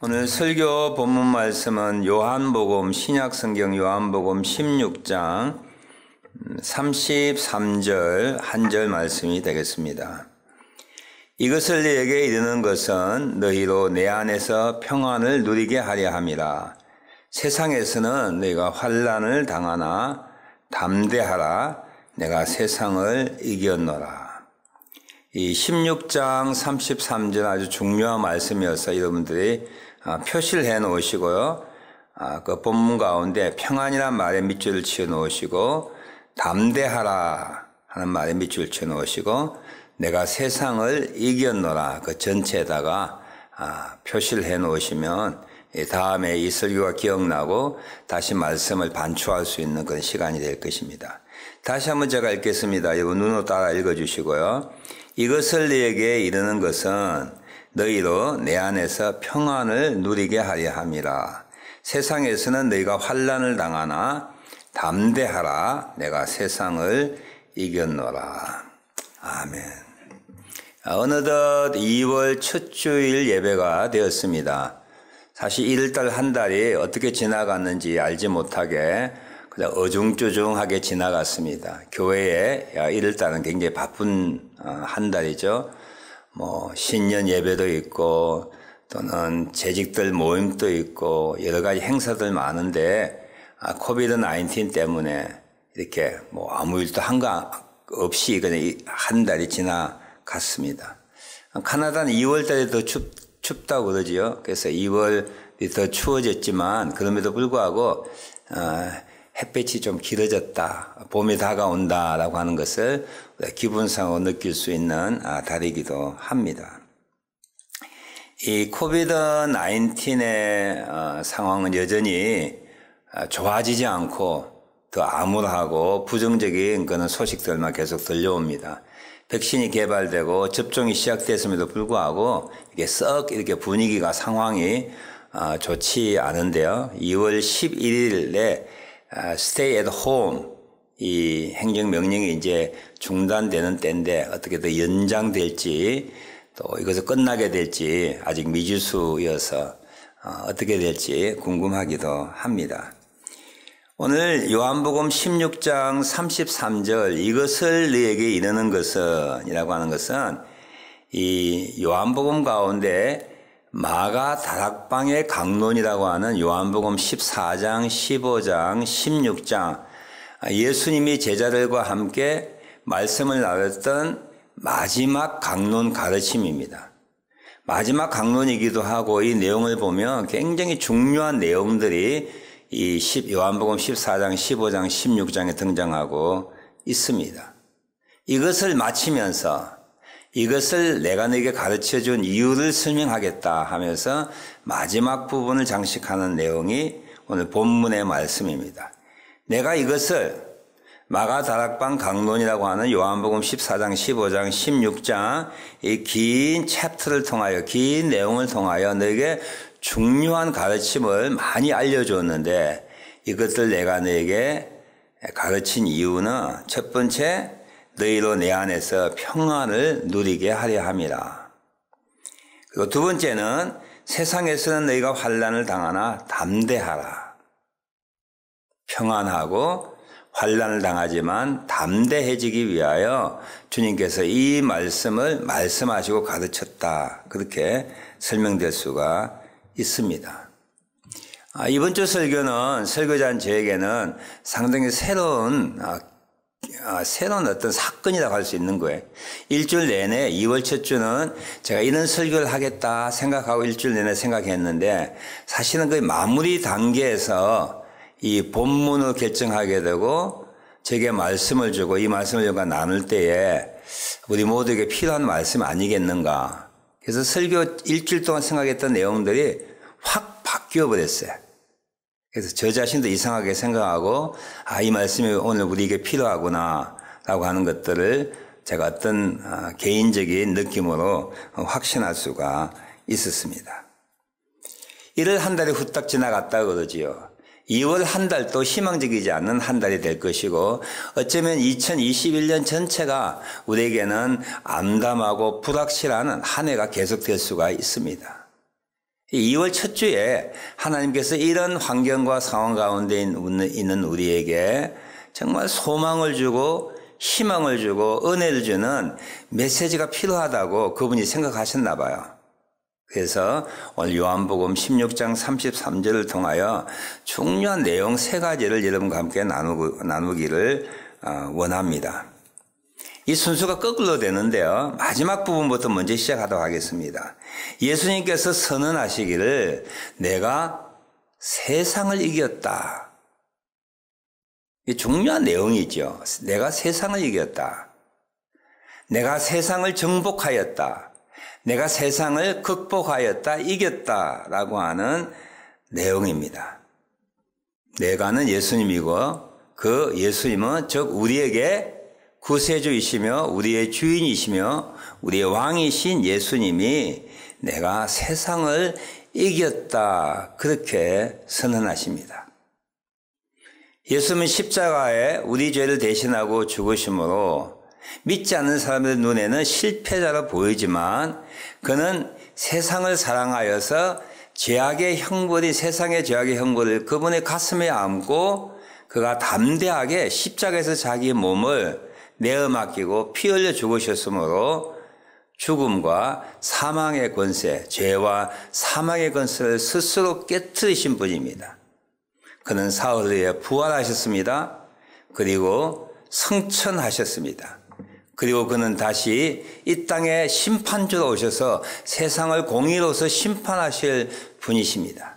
오늘 설교 본문 말씀은 요한복음 신약성경 요한복음 16장 33절 한 절 말씀이 되겠습니다. 이것을 너희에게 이르는 것은 너희로 내 안에서 평안을 누리게 하려 함이라. 세상에서는 너희가 환난을 당하나 담대하라. 내가 세상을 이겼노라. 이 16장 33절 아주 중요한 말씀이어서 여러분들이 표시를 해 놓으시고요. 그 본문 가운데 평안이라는 말에 밑줄을 치어 놓으시고 담대하라 하는 말에 밑줄을 치어 놓으시고 내가 세상을 이겼노라 그 전체에다가 표시를 해 놓으시면 다음에 이 설교가 기억나고 다시 말씀을 반추할 수 있는 그런 시간이 될 것입니다. 다시 한번 제가 읽겠습니다. 여러분 눈으로 따라 읽어주시고요. 이것을 너희에게 이르는 것은 너희로 내 안에서 평안을 누리게 하려 함이라. 세상에서는 너희가 환난을 당하나 담대하라. 내가 세상을 이겼노라. 아멘. 어느덧 2월 첫 주일 예배가 되었습니다. 사실 1월달 한 달이 어떻게 지나갔는지 알지 못하게 그냥 어중저중하게 지나갔습니다. 교회에 1월달은 굉장히 바쁜 한 달이죠. 신년 예배도 있고 또는 재직들 모임도 있고 여러 가지 행사들 많은데 코비드 19 때문에 이렇게 아무 일도 한 거 없이 그냥 한 달이 지나갔습니다. 카나다는 2월 달에 더 춥다고 그러지요. 그래서 2월이 더 추워졌지만 그럼에도 불구하고 햇빛이 좀 길어졌다. 봄이 다가온다라고 하는 것을 기분상으로 느낄 수 있는 달이기도 합니다. 이 코비드 19의 상황은 여전히 좋아지지 않고 더 암울하고 부정적인 그런 소식들만 계속 들려옵니다. 백신이 개발되고 접종이 시작됐음에도 불구하고 이게 썩 이렇게 분위기가 상황이 좋지 않은데요. 2월 11일에 stay at home 이 행정명령이 이제 중단되는 때인데 어떻게 더 연장될지 또 이것을 끝나게 될지 아직 미지수여서 어떻게 될지 궁금하기도 합니다. 오늘 요한복음 16장 33절 이것을 너희에게 이르는 것은 이라고 하는 것은 이 요한복음 가운데 마가 다락방의 강론이라고 하는 요한복음 14장, 15장, 16장 예수님이 제자들과 함께 말씀을 나눴던 마지막 강론 가르침입니다. 마지막 강론이기도 하고 이 내용을 보면 굉장히 중요한 내용들이 이 요한복음 14장, 15장, 16장에 등장하고 있습니다. 이것을 마치면서 이것을 내가 너에게 가르쳐준 이유를 설명하겠다 하면서 마지막 부분을 장식하는 내용이 오늘 본문의 말씀입니다. 내가 이것을 마가 다락방 강론이라고 하는 요한복음 14장, 15장, 16장 이 긴 챕터를 통하여 긴 내용을 통하여 너에게 중요한 가르침을 많이 알려줬는데 이것들 내가 너에게 가르친 이유는 첫 번째 너희로 내 안에서 평안을 누리게 하려 함이라. 그리고 두 번째는 세상에서는 너희가 환난을 당하나 담대하라. 평안하고 환난을 당하지만 담대해지기 위하여 주님께서 이 말씀을 말씀하시고 가르쳤다. 그렇게 설명될 수가 있습니다. 이번 주 설교는 설교자인 저에게는 상당히 새로운 어떤 사건이라고 할 수 있는 거예요. 일주일 내내 2월 첫 주는 제가 이런 설교를 하겠다 생각하고 일주일 내내 생각했는데 사실은 거의 마무리 단계에서 이 본문을 결정하게 되고 제게 말씀을 주고 이 말씀을 여러분과 나눌 때에 우리 모두에게 필요한 말씀 아니겠는가. 그래서 설교 일주일 동안 생각했던 내용들이 확 바뀌어 버렸어요. 그래서 저 자신도 이상하게 생각하고 이 말씀이 오늘 우리에게 필요하구나 라고 하는 것들을 제가 어떤 개인적인 느낌으로 확신할 수가 있었습니다. 1월 한 달이 후딱 지나갔다 그러지요. 2월 한 달도 희망적이지 않는 한 달이 될 것이고 어쩌면 2021년 전체가 우리에게는 암담하고 불확실한 한 해가 계속될 수가 있습니다. 2월 첫 주에 하나님께서 이런 환경과 상황 가운데 있는 우리에게 정말 소망을 주고 희망을 주고 은혜를 주는 메시지가 필요하다고 그분이 생각하셨나 봐요. 그래서 오늘 요한복음 16장 33절을 통하여 중요한 내용 3가지를 여러분과 함께 나누기를 원합니다. 이 순서가 거꾸로 되는데요. 마지막 부분부터 먼저 시작하도록 하겠습니다. 예수님께서 선언하시기를 내가 세상을 이겼다. 이 중요한 내용이죠. 내가 세상을 이겼다. 내가 세상을 정복하였다. 내가 세상을 극복하였다. 이겼다라고 하는 내용입니다. 내가는 예수님이고 그 예수님은 즉 우리에게 구세주이시며 우리의 주인이시며 우리의 왕이신 예수님이 내가 세상을 이겼다. 그렇게 선언하십니다. 예수님은 십자가에 우리 죄를 대신하고 죽으심으로 믿지 않는 사람들 눈에는 실패자로 보이지만 그는 세상을 사랑하여서 죄악의 형벌이 세상의 죄악의 형벌을 그분의 가슴에 안고 그가 담대하게 십자가에서 자기 몸을 내어 맡기고 피 흘려 죽으셨으므로 죽음과 사망의 권세, 죄와 사망의 권세를 스스로 깨뜨리신 분입니다. 그는 사흘 후에 부활하셨습니다. 그리고 성천하셨습니다. 그리고 그는 다시 이 땅에 심판주로 오셔서 세상을 공의로서 심판하실 분이십니다.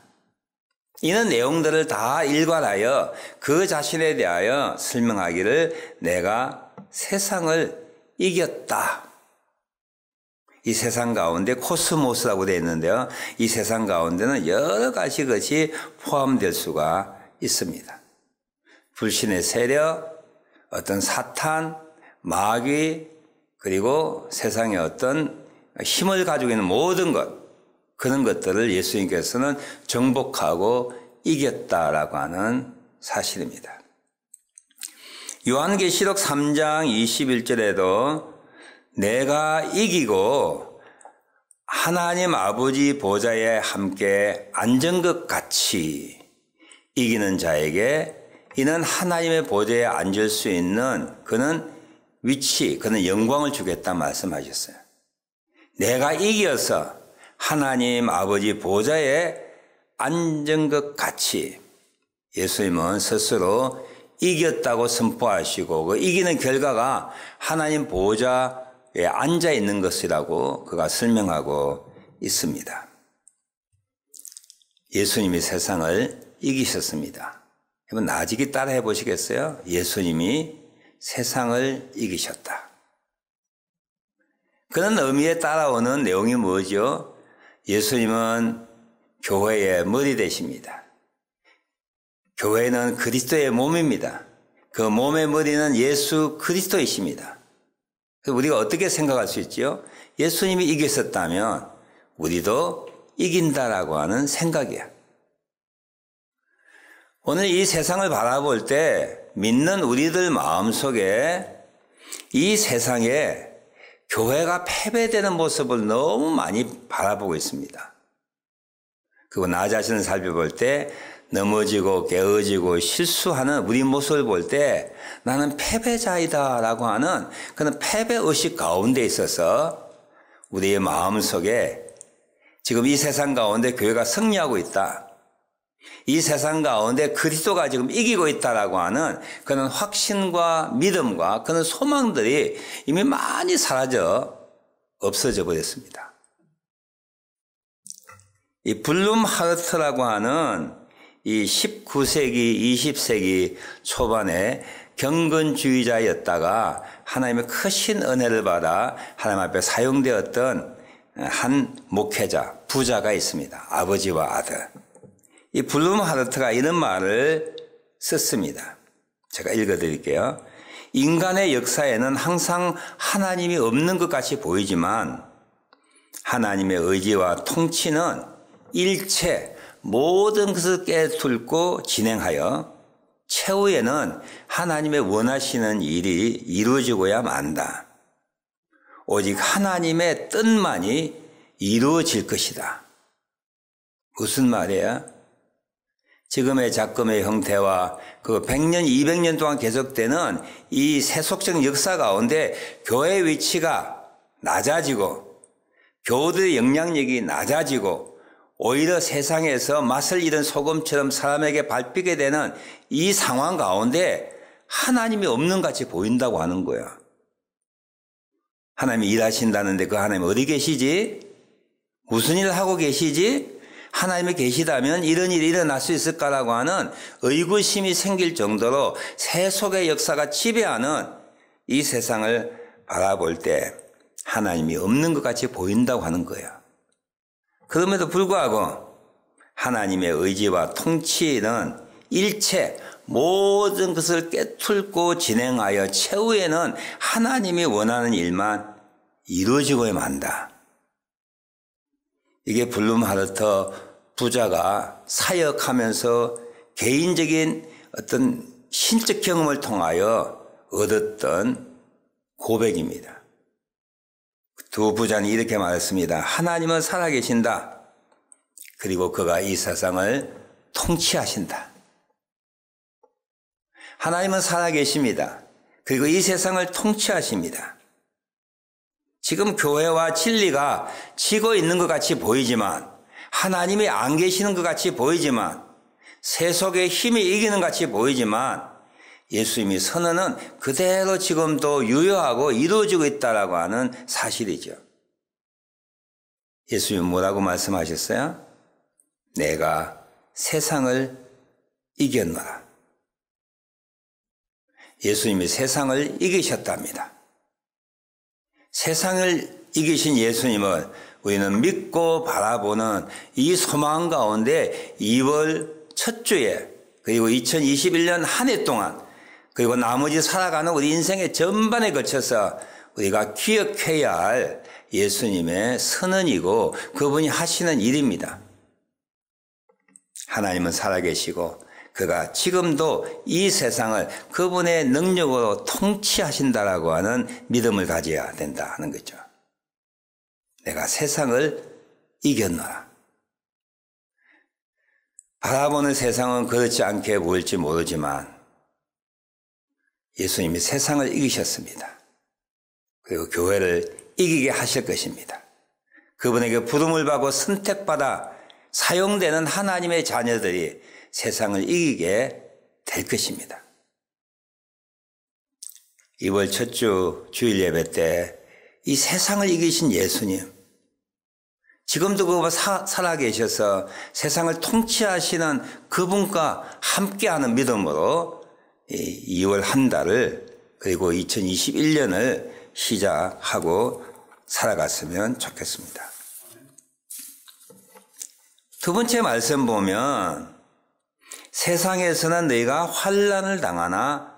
이런 내용들을 다 일관하여 그 자신에 대하여 설명하기를 내가 세상을 이겼다. 이 세상 가운데 코스모스라고 되어 있는데요. 이 세상 가운데는 여러 가지 것이 포함될 수가 있습니다. 불신의 세력, 어떤 사탄, 마귀, 그리고 세상의 어떤 힘을 가지고 있는 모든 것, 그런 것들을 예수님께서는 정복하고 이겼다라고 하는 사실입니다. 요한계시록 3장 21절에도 내가 이기고 하나님 아버지 보좌에 함께 앉은 것 같이 이기는 자에게 이는 하나님의 보좌에 앉을 수 있는 그는 위치, 그는 영광을 주겠다 말씀하셨어요. 내가 이겨서 하나님 아버지 보좌에 앉은 것 같이 예수님은 스스로 이겼다고 선포하시고 그 이기는 결과가 하나님 보좌에 앉아 있는 것이라고 그가 설명하고 있습니다. 예수님이 세상을 이기셨습니다. 여러분 나지기 따라 해보시겠어요? 예수님이 세상을 이기셨다. 그런 의미에 따라오는 내용이 뭐죠? 예수님은 교회의 머리 되십니다. 교회는 그리스도의 몸입니다. 그 몸의 머리는 예수 그리스도이십니다. 우리가 어떻게 생각할 수 있지요? 예수님이 이기셨다면 우리도 이긴다라고 하는 생각이야. 오늘 이 세상을 바라볼 때 믿는 우리들 마음속에 이 세상에 교회가 패배되는 모습을 너무 많이 바라보고 있습니다. 그리고 나 자신을 살펴볼 때 넘어지고 깨어지고 실수하는 우리 모습을 볼 때 나는 패배자이다라고 하는 그런 패배의식 가운데 있어서 우리의 마음속에 지금 이 세상 가운데 교회가 승리하고 있다. 이 세상 가운데 그리스도가 지금 이기고 있다라고 하는 그런 확신과 믿음과 그런 소망들이 이미 많이 없어져 버렸습니다. 이 블룸 하르트라고 하는 이 19세기, 20세기 초반에 경건주의자였다가 하나님의 크신 은혜를 받아 하나님 앞에 사용되었던 한 목회자, 부자가 있습니다. 아버지와 아들. 이 블룸 하르트가 이런 말을 썼습니다. 제가 읽어드릴게요. 인간의 역사에는 항상 하나님이 없는 것 같이 보이지만 하나님의 의지와 통치는 일체 모든 것을 깨뚫고 진행하여 최후에는 하나님의 원하시는 일이 이루어지고야 만다. 오직 하나님의 뜻만이 이루어질 것이다. 무슨 말이야? 지금의 작금의 형태와 그 100년, 200년 동안 계속되는 이 세속적 역사 가운데 교회의 위치가 낮아지고 교우들의 영향력이 낮아지고 오히려 세상에서 맛을 잃은 소금처럼 사람에게 밟히게 되는 이 상황 가운데 하나님이 없는 같이 보인다고 하는 거야. 하나님이 일하신다는데 그 하나님 어디 계시지? 무슨 일을 하고 계시지? 하나님이 계시다면 이런 일이 일어날 수 있을까라고 하는 의구심이 생길 정도로 세속의 역사가 지배하는 이 세상을 바라볼 때 하나님이 없는 것 같이 보인다고 하는 거야. 그럼에도 불구하고 하나님의 의지와 통치는 일체 모든 것을 꿰뚫고 진행하여 최후에는 하나님이 원하는 일만 이루어지고야만 한다. 이게 블룸하르트 부자가 사역하면서 개인적인 어떤 신적 경험을 통하여 얻었던 고백입니다. 두 부자는 이렇게 말했습니다. 하나님은 살아계신다. 그리고 그가 이 세상을 통치하신다. 하나님은 살아계십니다. 그리고 이 세상을 통치하십니다. 지금 교회와 진리가 지고 있는 것 같이 보이지만 하나님이 안 계시는 것 같이 보이지만 세속의 힘이 이기는 것 같이 보이지만 예수님이 선언은 그대로 지금도 유효하고 이루어지고 있다라고 하는 사실이죠. 예수님은 뭐라고 말씀하셨어요? 내가 세상을 이겼노라. 예수님이 세상을 이기셨답니다. 세상을 이기신 예수님을 우리는 믿고 바라보는 이 소망 가운데 2월 첫 주에 그리고 2021년 한 해 동안 그리고 나머지 살아가는 우리 인생의 전반에 걸쳐서 우리가 기억해야 할 예수님의 선언이고 그분이 하시는 일입니다. 하나님은 살아계시고 그가 지금도 이 세상을 그분의 능력으로 통치하신다라고 하는 믿음을 가져야 된다 하는 거죠. 내가 세상을 이겼노라. 바라보는 세상은 그렇지 않게 보일지 모르지만 예수님이 세상을 이기셨습니다. 그리고 교회를 이기게 하실 것입니다. 그분에게 부름을 받고 선택받아 사용되는 하나님의 자녀들이 세상을 이기게 될 것입니다. 2월 첫 주 주일 예배 때 이 세상을 이기신 예수님, 지금도 그분 살아계셔서 세상을 통치하시는 그분과 함께하는 믿음으로 2월 한 달을 그리고 2021년을 시작하고 살아갔으면 좋겠습니다. 두 번째 말씀 보면 세상에서는 너희가 환난을 당하나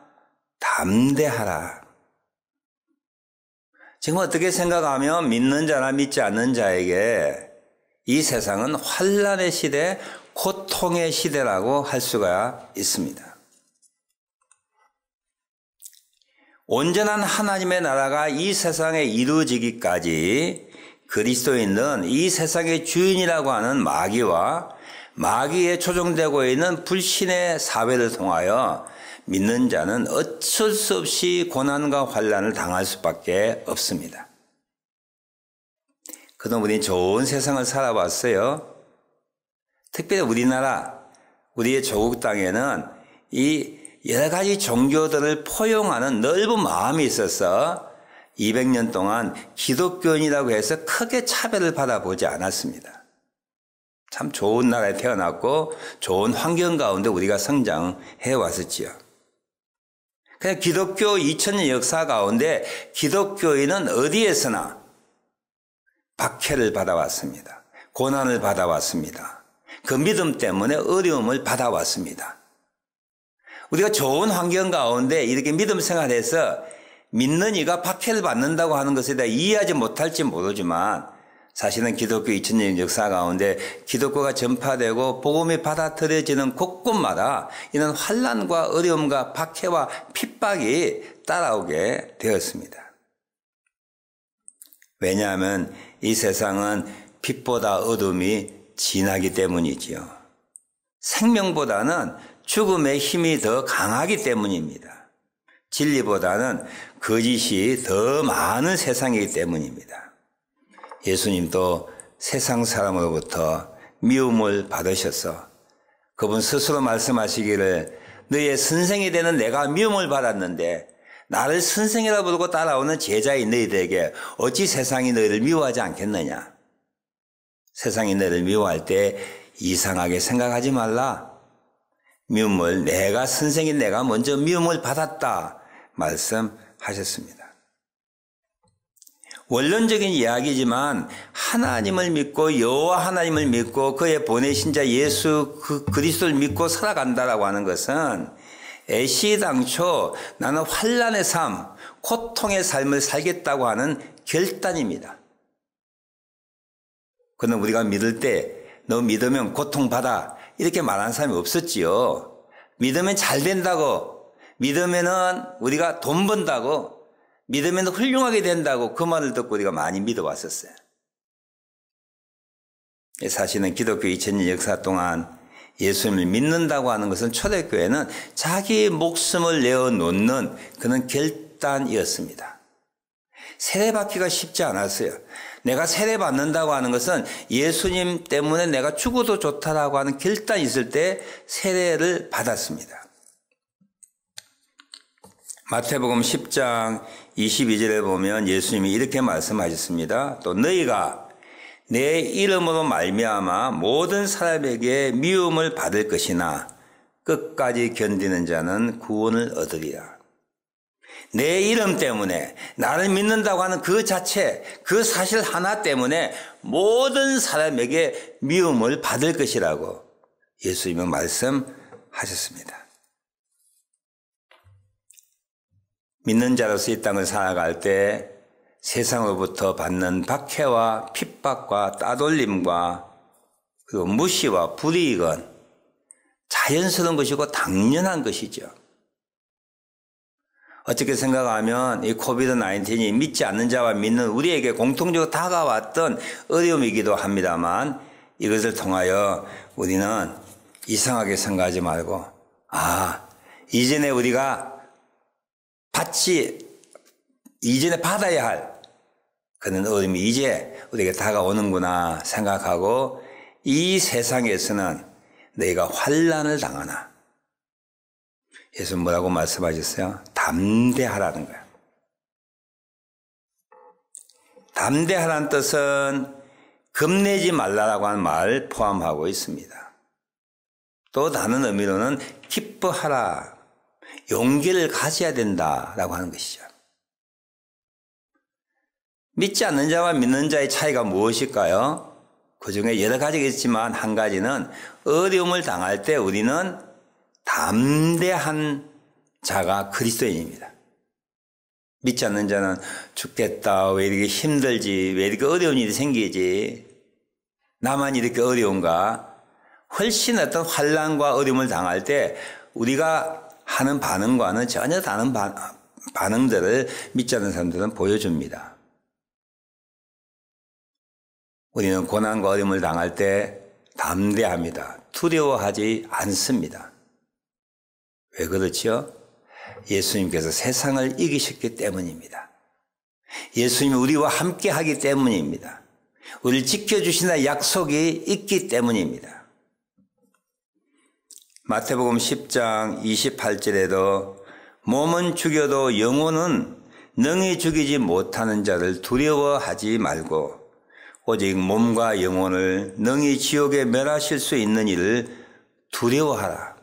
담대하라. 지금 어떻게 생각하면 믿는 자나 믿지 않는 자에게 이 세상은 환난의 시대, 고통의 시대라고 할 수가 있습니다. 온전한 하나님의 나라가 이 세상에 이루어지기까지 그리스도인은 이 세상의 주인이라고 하는 마귀와 마귀에 조종되고 있는 불신의 사회를 통하여 믿는 자는 어쩔 수 없이 고난과 환난을 당할 수밖에 없습니다. 그동안 우리 좋은 세상을 살아왔어요. 특별히 우리나라, 우리의 조국 땅에는 이 여러 가지 종교들을 포용하는 넓은 마음이 있어서 200년 동안 기독교인이라고 해서 크게 차별을 받아보지 않았습니다. 참 좋은 나라에 태어났고 좋은 환경 가운데 우리가 성장해 왔었지요. 그냥 기독교 2000년 역사 가운데 기독교인은 어디에서나 박해를 받아왔습니다. 고난을 받아왔습니다. 그 믿음 때문에 어려움을 받아왔습니다. 우리가 좋은 환경 가운데 이렇게 믿음 생활해서 믿는 이가 박해를 받는다고 하는 것에 대해 이해하지 못할지 모르지만 사실은 기독교 2000년 역사 가운데 기독교가 전파되고 복음이 받아들여지는 곳곳마다 이런 환난과 어려움과 박해와 핍박이 따라오게 되었습니다. 왜냐하면 이 세상은 빛보다 어둠이 진하기 때문이지요. 생명보다는 죽음의 힘이 더 강하기 때문입니다. 진리보다는 거짓이 더 많은 세상이기 때문입니다. 예수님도 세상 사람으로부터 미움을 받으셔서 그분 스스로 말씀하시기를 너의 선생이 되는 내가 미움을 받았는데 나를 선생이라 부르고 따라오는 제자인 너희들에게 어찌 세상이 너희를 미워하지 않겠느냐. 세상이 너희를 미워할 때 이상하게 생각하지 말라. 미움을 내가 선생인 내가 먼저 미움을 받았다 말씀하셨습니다. 원론적인 이야기지만 하나님을 믿고 여호와 하나님을 믿고 그의 보내신 자 예수 그리스도를 믿고 살아간다라고 하는 것은 애시당초 나는 환난의 삶, 고통의 삶을 살겠다고 하는 결단입니다. 그는 우리가 믿을 때 너 믿으면 고통받아 이렇게 말하는 사람이 없었지요. 믿으면 잘 된다고, 믿으면은 우리가 돈 번다고, 믿으면 훌륭하게 된다고 그 말을 듣고 우리가 많이 믿어왔었어요. 사실은 기독교 2000년 역사 동안 예수님을 믿는다고 하는 것은 초대교회는 자기 목숨을 내어놓는 그런 결단이었습니다. 세례받기가 쉽지 않았어요. 내가 세례받는다고 하는 것은 예수님 때문에 내가 죽어도 좋다라고 하는 결단이 있을 때 세례를 받았습니다. 마태복음 10장 22절에 보면 예수님이 이렇게 말씀하셨습니다. 또 너희가 내 이름으로 말미암아 모든 사람에게 미움을 받을 것이나 끝까지 견디는 자는 구원을 얻으리라. 내 이름 때문에 나를 믿는다고 하는 그 자체, 그 사실 하나 때문에 모든 사람에게 미움을 받을 것이라고 예수님은 말씀하셨습니다. 믿는 자로서 이 땅을 살아갈 때 세상으로부터 받는 박해와 핍박과 따돌림과 그리고 무시와 불이익은 자연스러운 것이고 당연한 것이죠. 어떻게 생각하면 이 코비드-19이 믿지 않는 자와 믿는 우리에게 공통적으로 다가왔던 어려움이기도 합니다만 이것을 통하여 우리는 이상하게 생각하지 말고 이전에 우리가 이전에 받아야 할 그런 어려움이 이제 우리에게 다가오는구나 생각하고 이 세상에서는 너희가 환난을 당하나 예수는 뭐라고 말씀하셨어요? 담대하라는 거예요. 담대하라는 뜻은 겁내지 말라라고 하는 말을 포함하고 있습니다. 또 다른 의미로는 기뻐하라, 용기를 가져야 된다라고 하는 것이죠. 믿지 않는 자와 믿는 자의 차이가 무엇일까요? 그 중에 여러 가지가 있지만 한 가지는 어려움을 당할 때 우리는 담대한 자가 그리스도인입니다. 믿지 않는 자는 죽겠다, 왜 이렇게 힘들지, 왜 이렇게 어려운 일이 생기지, 나만 이렇게 어려운가. 훨씬 어떤 환난과 어려움을 당할 때 우리가 하는 반응과는 전혀 다른 반응들을 믿지 않는 사람들은 보여줍니다. 우리는 고난과 어려움을 당할 때 담대합니다. 두려워하지 않습니다. 왜 그렇죠? 예수님께서 세상을 이기셨기 때문입니다. 예수님이 우리와 함께 하기 때문입니다. 우리를 지켜주신다는 약속이 있기 때문입니다. 마태복음 10장 28절에도 몸은 죽여도 영혼은 능히 죽이지 못하는 자를 두려워하지 말고 오직 몸과 영혼을 능히 지옥에 멸하실 수 있는 이를 두려워하라.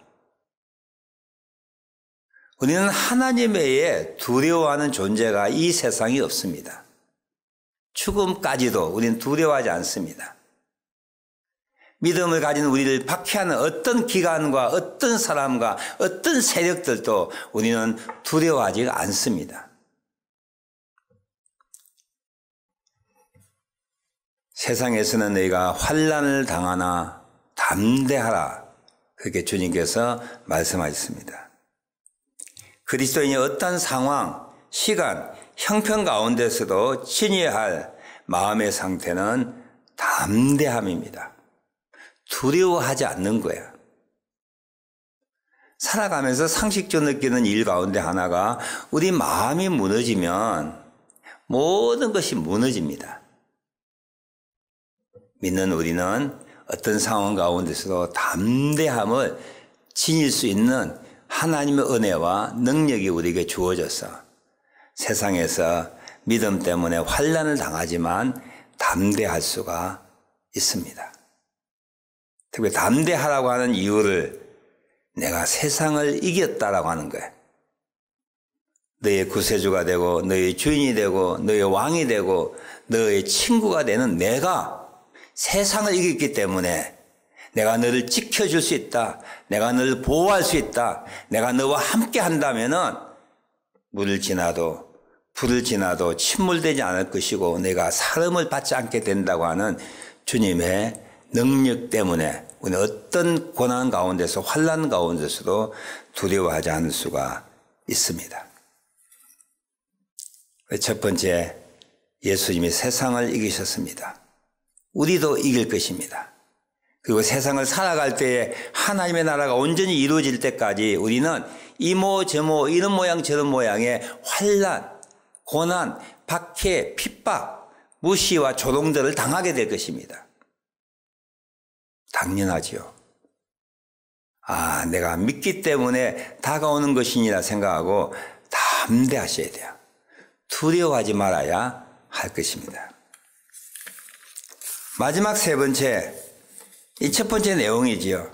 우리는 하나님 외에 두려워하는 존재가 이 세상에 없습니다. 죽음까지도 우리는 두려워하지 않습니다. 믿음을 가진 우리를 박해하는 어떤 기관과 어떤 사람과 어떤 세력들도 우리는 두려워하지 않습니다. 세상에서는 너희가 환난을 당하나 담대하라. 그렇게 주님께서 말씀하셨습니다. 그리스도인이 어떤 상황, 시간, 형편 가운데서도 지녀야 할 마음의 상태는 담대함입니다. 두려워하지 않는 거야. 살아가면서 상식적으로 느끼는 일 가운데 하나가 우리 마음이 무너지면 모든 것이 무너집니다. 믿는 우리는 어떤 상황 가운데서도 담대함을 지닐 수 있는 하나님의 은혜와 능력이 우리에게 주어져서 세상에서 믿음 때문에 환난을 당하지만 담대할 수가 있습니다. 특히 담대하라고 하는 이유를 내가 세상을 이겼다라고 하는 거예요. 너의 구세주가 되고 너의 주인이 되고 너의 왕이 되고 너의 친구가 되는 내가 세상을 이겼기 때문에 내가 너를 지켜줄 수 있다. 내가 너를 보호할 수 있다. 내가 너와 함께 한다면은 물을 지나도 불을 지나도 침몰되지 않을 것이고 내가 사름을 받지 않게 된다고 하는 주님의 능력 때문에 우리는 어떤 고난 가운데서 환난 가운데서도 두려워하지 않을 수가 있습니다. 첫 번째, 예수님이 세상을 이기셨습니다. 우리도 이길 것입니다. 그리고 세상을 살아갈 때에 하나님의 나라가 온전히 이루어질 때까지 우리는 이모 저모 이런 모양 저런 모양의 환난, 고난, 박해, 핍박, 무시와 조롱들을 당하게 될 것입니다. 당연하지요. 내가 믿기 때문에 다가오는 것이니라 생각하고 담대하셔야 돼요. 두려워하지 말아야 할 것입니다. 마지막 세 번째, 이 첫 번째 내용이지요.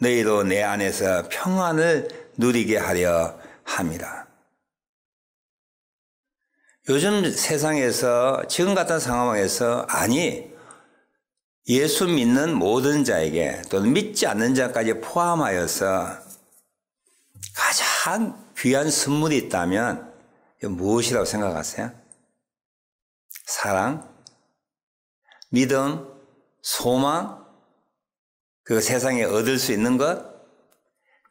너희도 내 안에서 평안을 누리게 하려 함이라. 요즘 세상에서 지금 같은 상황에서 예수 믿는 모든 자에게 또는 믿지 않는 자까지 포함하여서 가장 귀한 선물이 있다면 무엇이라고 생각하세요? 사랑, 믿음, 소망, 그 세상에 얻을 수 있는 것,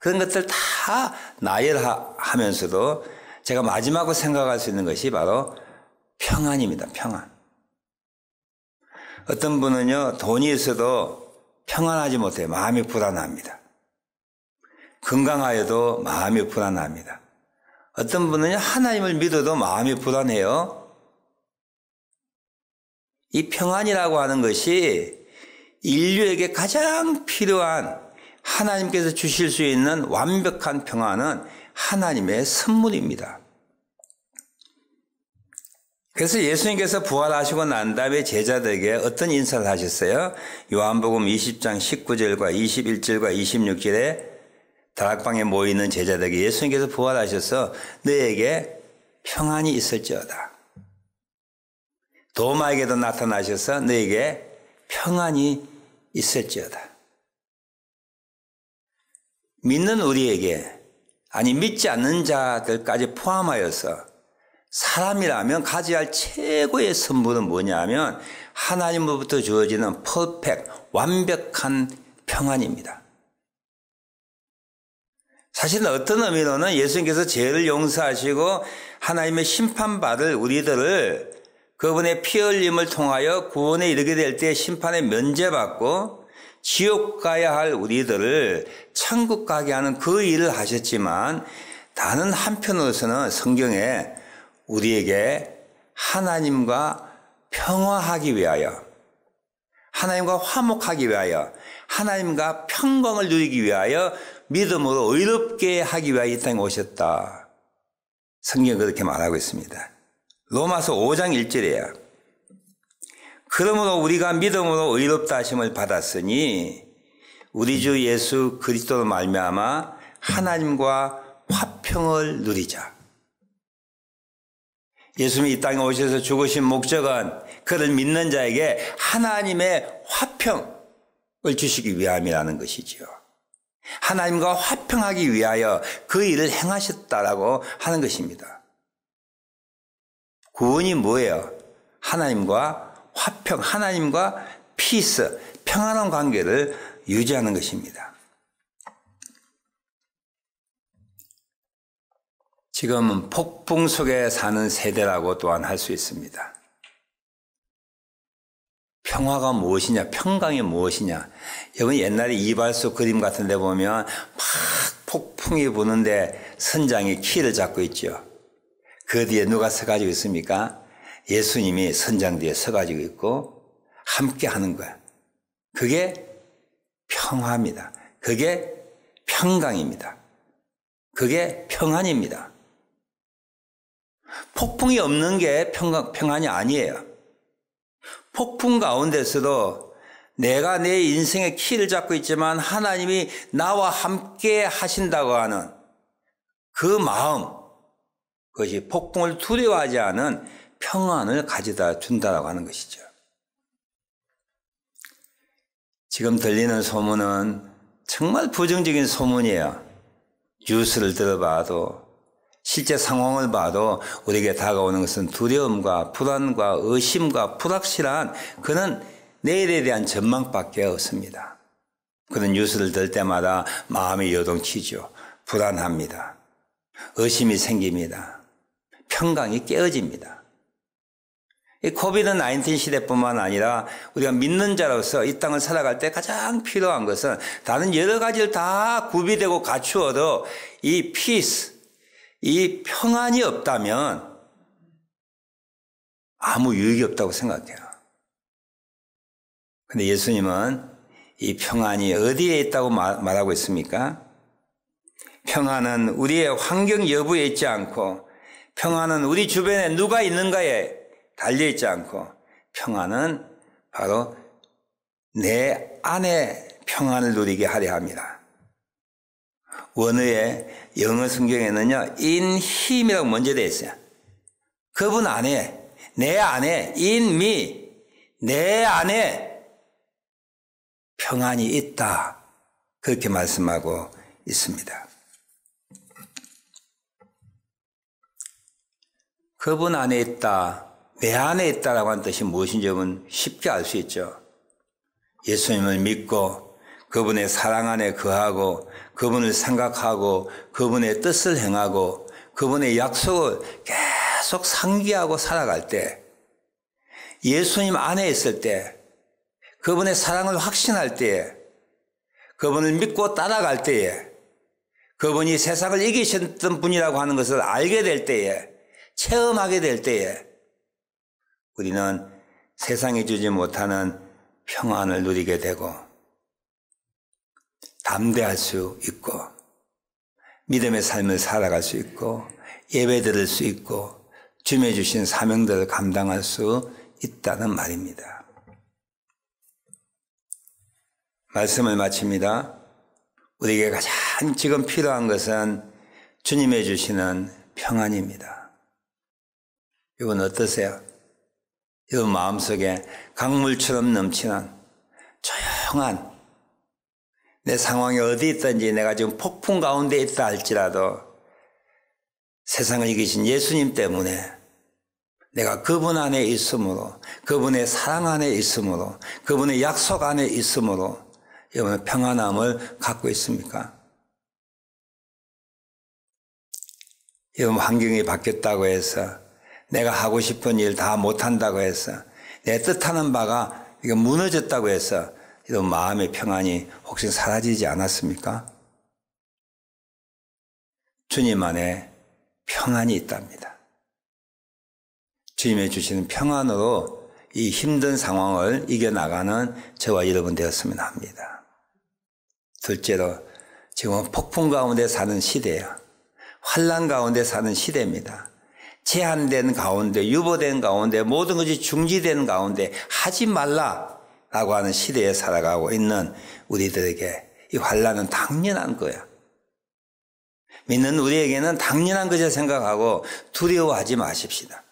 그런 것들 다 나열하면서도 제가 마지막으로 생각할 수 있는 것이 바로 평안입니다. 평안. 어떤 분은요, 돈이 있어도 평안하지 못해요. 마음이 불안합니다. 건강하여도 마음이 불안합니다. 어떤 분은요, 하나님을 믿어도 마음이 불안해요. 이 평안이라고 하는 것이 인류에게 가장 필요한 하나님께서 주실 수 있는 완벽한 평안은 하나님의 선물입니다. 그래서 예수님께서 부활하시고 난 다음에 제자들에게 어떤 인사를 하셨어요? 요한복음 20장 19절과 21절과 26절에 다락방에 모이는 제자들에게 예수님께서 부활하셔서 너에게 평안이 있을지어다. 도마에게도 나타나셔서 너에게 평안이 있을지어다. 믿는 우리에게, 아니 믿지 않는 자들까지 포함하여서 사람이라면 가져야 할 최고의 선물은 뭐냐면 하나님으로부터 주어지는 퍼펙트, 완벽한 평안입니다. 사실은 어떤 의미로는 예수님께서 죄를 용서하시고 하나님의 심판받을 우리들을 그분의 피 흘림을 통하여 구원에 이르게 될 때 심판에 면제받고 지옥 가야 할 우리들을 천국 가게 하는 그 일을 하셨지만 다른 한편으로서는 성경에 우리에게 하나님과 평화하기 위하여, 하나님과 화목하기 위하여, 하나님과 평강을 누리기 위하여 믿음으로 의롭게 하기 위하여 이 땅에 오셨다. 성경은 그렇게 말하고 있습니다. 로마서 5장 1절이에요. 그러므로 우리가 믿음으로 의롭다 하심을 받았으니 우리 주 예수 그리스도로 말미암아 하나님과 화평을 누리자. 예수님이 이 땅에 오셔서 죽으신 목적은 그를 믿는 자에게 하나님의 화평을 주시기 위함이라는 것이지요. 하나님과 화평하기 위하여 그 일을 행하셨다라고 하는 것입니다. 구원이 뭐예요? 하나님과 화평, 하나님과 피스, 평안한 관계를 유지하는 것입니다. 지금은 폭풍 속에 사는 세대라고 또한 할 수 있습니다. 평화가 무엇이냐, 평강이 무엇이냐. 여러분 옛날에 이발소 그림 같은 데 보면 막 폭풍이 부는데 선장이 키를 잡고 있죠. 그 뒤에 누가 서가지고 있습니까? 예수님이 선장 뒤에 서가지고 있고 함께 하는 거야. 그게 평화입니다. 그게 평강입니다. 그게 평안입니다. 폭풍이 없는 게 평안이 아니에요. 폭풍 가운데서도 내가 내 인생의 키를 잡고 있지만 하나님이 나와 함께 하신다고 하는 그 마음, 그것이 폭풍을 두려워하지 않은 평안을 가져다 준다라고 하는 것이죠. 지금 들리는 소문은 정말 부정적인 소문이에요. 뉴스를 들어봐도 실제 상황을 봐도 우리에게 다가오는 것은 두려움과 불안과 의심과 불확실한 그런 내일에 대한 전망밖에 없습니다. 그런 뉴스를 들을 때마다 마음이 요동치죠. 불안합니다. 의심이 생깁니다. 평강이 깨어집니다. 이 코비드-19 시대뿐만 아니라 우리가 믿는 자로서 이 땅을 살아갈 때 가장 필요한 것은 다른 여러 가지를 다 구비되고 갖추어도 이 피스, 이 평안이 없다면 아무 유익이 없다고 생각해요. 근데 예수님은 이 평안이 어디에 있다고 말하고 있습니까? 평안은 우리의 환경 여부에 있지 않고 평안은 우리 주변에 누가 있는가에 달려있지 않고 평안은 바로 내 안에 평안을 누리게 하려 합니다. 원어의 영어 성경에는요, in him이라고 먼저 되어 있어요. 그분 안에, 내 안에, in me, 내 안에 평안이 있다. 그렇게 말씀하고 있습니다. 그분 안에 있다, 내 안에 있다라고 하는 뜻이 무엇인지 여러분 쉽게 알 수 있죠. 예수님을 믿고 그분의 사랑 안에 거하고 그분을 생각하고 그분의 뜻을 행하고 그분의 약속을 계속 상기하고 살아갈 때, 예수님 안에 있을 때, 그분의 사랑을 확신할 때에, 그분을 믿고 따라갈 때에, 그분이 세상을 이기셨던 분이라고 하는 것을 알게 될 때에, 체험하게 될 때에 우리는 세상에 주지 못하는 평안을 누리게 되고 담대할 수 있고 믿음의 삶을 살아갈 수 있고 예배 드릴 수 있고 주님이 주신 사명들을 감당할 수 있다는 말입니다. 말씀을 마칩니다. 우리에게 가장 지금 필요한 것은 주님이 주시는 평안입니다. 이건 어떠세요? 여러분 마음속에 강물처럼 넘치는 조용한 내 상황이 어디 있든지 내가 지금 폭풍 가운데 있다 할지라도 세상을 이기신 예수님 때문에 내가 그분 안에 있으므로 그분의 사랑 안에 있으므로 그분의 약속 안에 있으므로 여러분 평안함을 갖고 있습니까? 여러분 환경이 바뀌었다고 해서 내가 하고 싶은 일 다 못한다고 해서 내 뜻하는 바가 이거 무너졌다고 해서 이런 마음의 평안이 혹시 사라지지 않았습니까? 주님 안에 평안이 있답니다. 주님이 주시는 평안으로 이 힘든 상황을 이겨나가는 저와 여러분 되었으면 합니다. 둘째로 지금은 폭풍 가운데 사는 시대예요. 환난 가운데 사는 시대입니다. 제한된 가운데, 유보된 가운데, 모든 것이 중지된 가운데 하지 말라라고 하는 시대에 살아가고 있는 우리들에게 이 환난은 당연한 거야. 믿는 우리에게는 당연한 것을 생각하고 두려워하지 마십시다.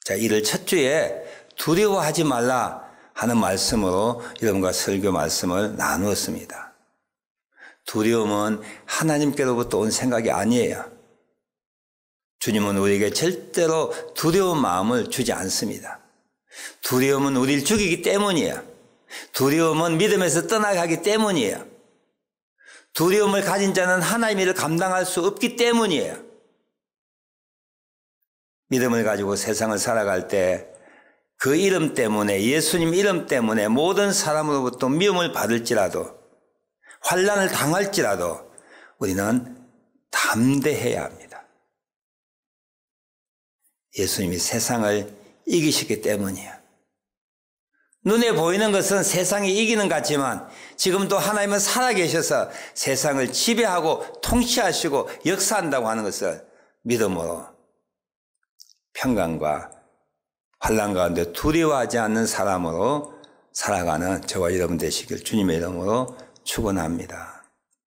자, 이를 첫 주에 두려워하지 말라 하는 말씀으로 여러분과 설교 말씀을 나누었습니다. 두려움은 하나님께로부터 온 생각이 아니에요. 주님은 우리에게 절대로 두려운 마음을 주지 않습니다. 두려움은 우리를 죽이기 때문이에요. 두려움은 믿음에서 떠나게 하기 때문이에요. 두려움을 가진 자는 하나님의 일을 감당할 수 없기 때문이에요. 믿음을 가지고 세상을 살아갈 때 그 이름 때문에, 예수님 이름 때문에 모든 사람으로부터 미움을 받을지라도, 환난을 당할지라도 우리는 담대해야 합니다. 예수님이 세상을 이기시기 때문이야. 눈에 보이는 것은 세상이 이기는 것 같지만 지금도 하나님은 살아계셔서 세상을 지배하고 통치하시고 역사한다고 하는 것을 믿음으로 평강과 환난 가운데 두려워하지 않는 사람으로 살아가는 저와 여러분 되시길 주님의 이름으로 축원합니다.